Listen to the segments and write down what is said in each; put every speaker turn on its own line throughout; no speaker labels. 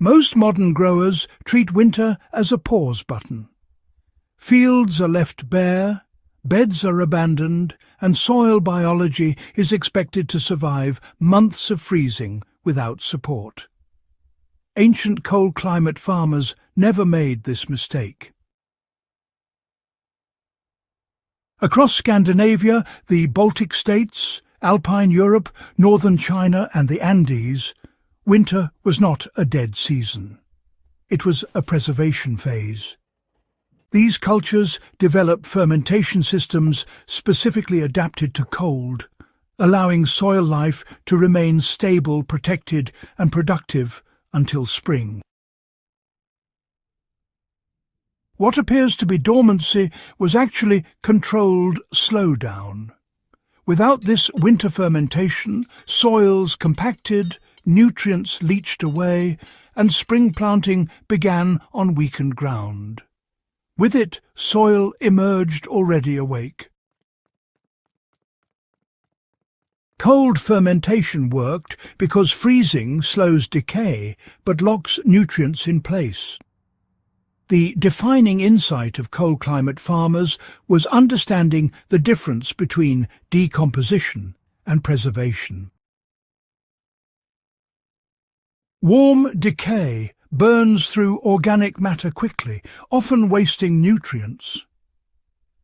Most modern growers treat winter as a pause button. Fields are left bare, beds are abandoned, and soil biology is expected to survive months of freezing without support. Ancient cold-climate farmers never made this mistake. Across Scandinavia, the Baltic states, Alpine Europe, northern China and the Andes, winter was not a dead season. It was a preservation phase. These cultures developed fermentation systems specifically adapted to cold, allowing soil life to remain stable, protected and productive until spring. What appears to be dormancy was actually controlled slowdown. Without this winter fermentation, soils compacted, nutrients leached away, and spring planting began on weakened ground. With it, soil emerged already awake. Cold fermentation worked because freezing slows decay but locks nutrients in place. The defining insight of cold-climate farmers was understanding the difference between decomposition and preservation. Warm decay burns through organic matter quickly, often wasting nutrients.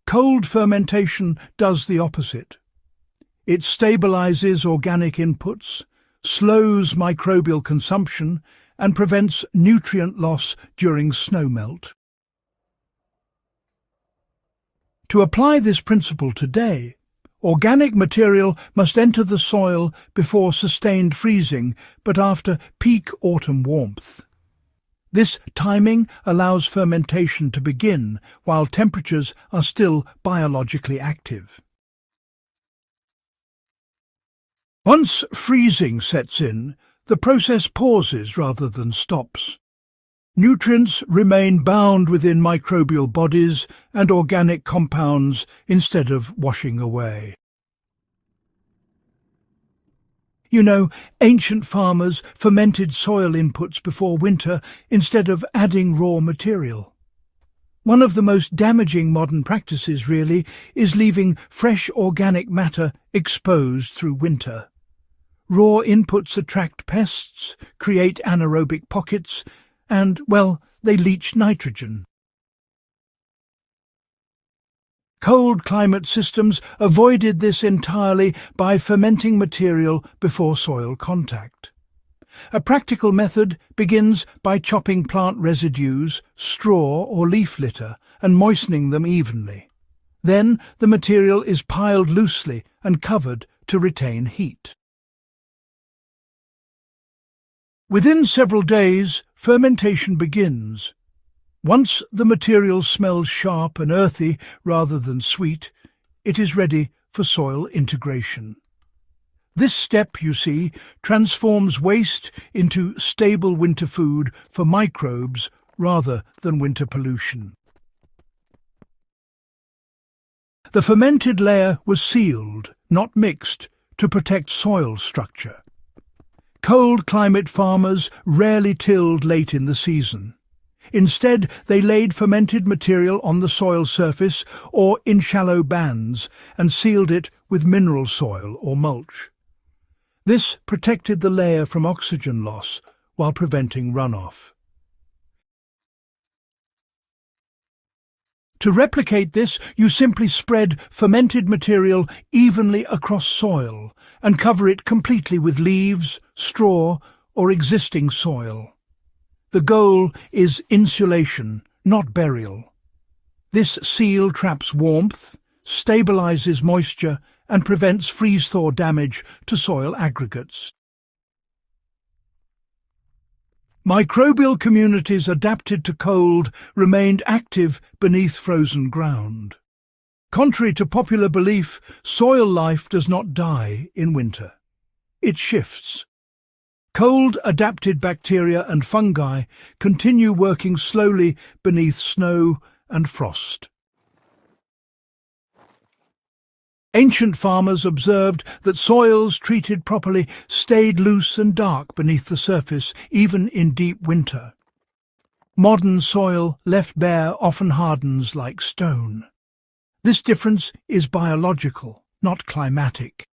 Cold fermentation does the opposite. It stabilizes organic inputs, slows microbial consumption, and prevents nutrient loss during snowmelt. To apply this principle today, organic material must enter the soil before sustained freezing, but after peak autumn warmth. This timing allows fermentation to begin while temperatures are still biologically active. Once freezing sets in, the process pauses rather than stops. Nutrients remain bound within microbial bodies and organic compounds instead of washing away. You know, ancient farmers fermented soil inputs before winter instead of adding raw material. One of the most damaging modern practices, really, is leaving fresh organic matter exposed through winter. Raw inputs attract pests, create anaerobic pockets, and, well, they leach nitrogen. Cold climate systems avoided this entirely by fermenting material before soil contact. A practical method begins by chopping plant residues, straw or leaf litter, and moistening them evenly. Then the material is piled loosely and covered to retain heat. Within several days, fermentation begins. Once the material smells sharp and earthy rather than sweet, it is ready for soil integration. This step, you see, transforms waste into stable winter food for microbes rather than winter pollution. The fermented layer was sealed, not mixed, to protect soil structure. Cold climate farmers rarely tilled late in the season. Instead, they laid fermented material on the soil surface or in shallow bands and sealed it with mineral soil or mulch. This protected the layer from oxygen loss while preventing runoff. To replicate this, you simply spread fermented material evenly across soil and cover it completely with leaves, straw, or existing soil. The goal is insulation, not burial. This seal traps warmth, stabilizes moisture, and prevents freeze-thaw damage to soil aggregates. Microbial communities adapted to cold remained active beneath frozen ground. Contrary to popular belief, soil life does not die in winter. It shifts. Cold-adapted bacteria and fungi continue working slowly beneath snow and frost. Ancient farmers observed that soils treated properly stayed loose and dark beneath the surface, even in deep winter. Modern soil, left bare, often hardens like stone. This difference is biological, not climatic.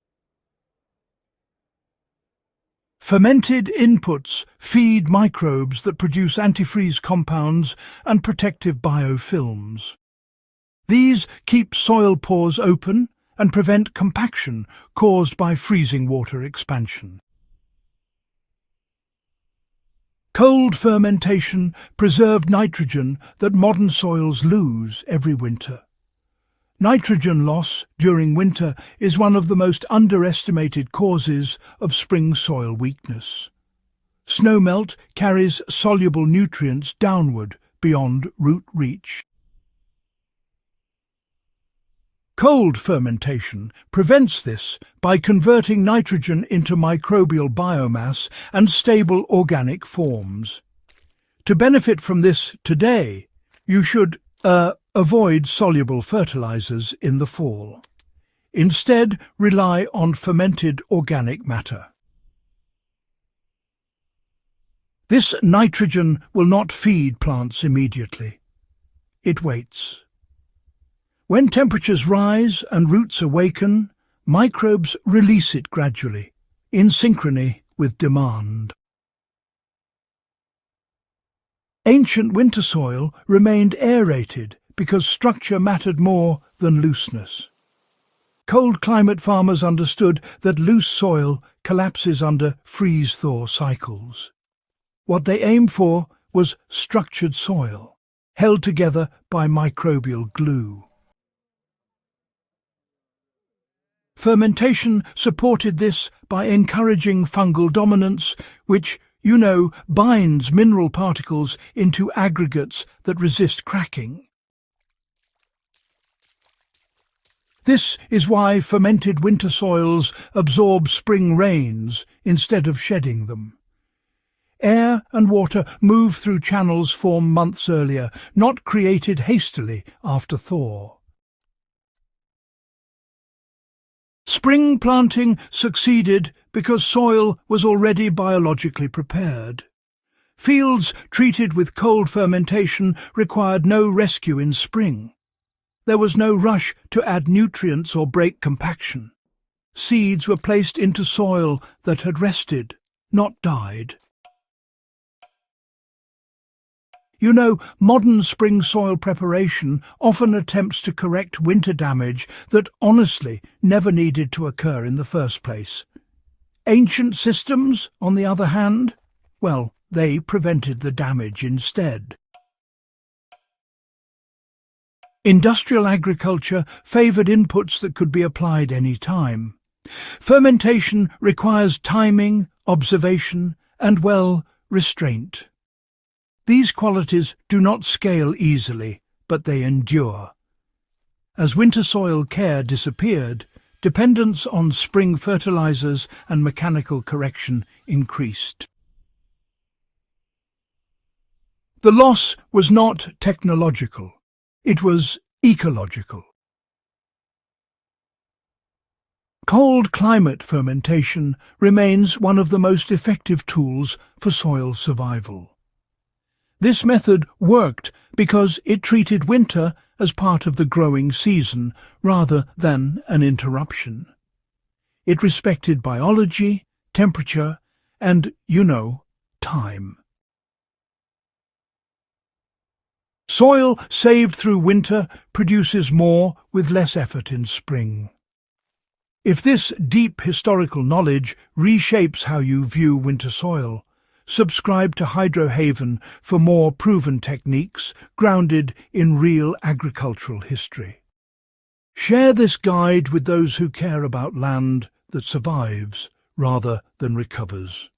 Fermented inputs feed microbes that produce antifreeze compounds and protective biofilms. These keep soil pores open and prevent compaction caused by freezing water expansion. Cold fermentation preserved nitrogen that modern soils lose every winter. Nitrogen loss during winter is one of the most underestimated causes of spring soil weakness. Snowmelt carries soluble nutrients downward beyond root reach. Cold fermentation prevents this by converting nitrogen into microbial biomass and stable organic forms. To benefit from this today, you should avoid soluble fertilizers in the fall. Instead, rely on fermented organic matter. This nitrogen will not feed plants immediately. It waits. When temperatures rise and roots awaken, microbes release it gradually, in synchrony with demand. Ancient winter soil remained aerated because structure mattered more than looseness. Cold climate farmers understood that loose soil collapses under freeze-thaw cycles. What they aimed for was structured soil, held together by microbial glue. Fermentation supported this by encouraging fungal dominance, which, binds mineral particles into aggregates that resist cracking. This is why fermented winter soils absorb spring rains instead of shedding them. Air and water move through channels formed months earlier, not created hastily after thaw. Spring planting succeeded because soil was already biologically prepared. Fields treated with cold fermentation required no rescue in spring. There was no rush to add nutrients or break compaction. Seeds were placed into soil that had rested, not died. Modern spring soil preparation often attempts to correct winter damage that honestly never needed to occur in the first place. Ancient systems, on the other hand, they prevented the damage instead. Industrial agriculture favoured inputs that could be applied any time. Fermentation requires timing, observation, and, restraint. These qualities do not scale easily, but they endure. As winter soil care disappeared, dependence on spring fertilizers and mechanical correction increased. The loss was not technological, it was ecological. Cold climate fermentation remains one of the most effective tools for soil survival. This method worked because it treated winter as part of the growing season rather than an interruption. It respected biology, temperature, and, time. Soil saved through winter produces more with less effort in spring. If this deep historical knowledge reshapes how you view winter soil, subscribe to Hydrohaven for more proven techniques grounded in real agricultural history. Share this guide with those who care about land that survives rather than recovers.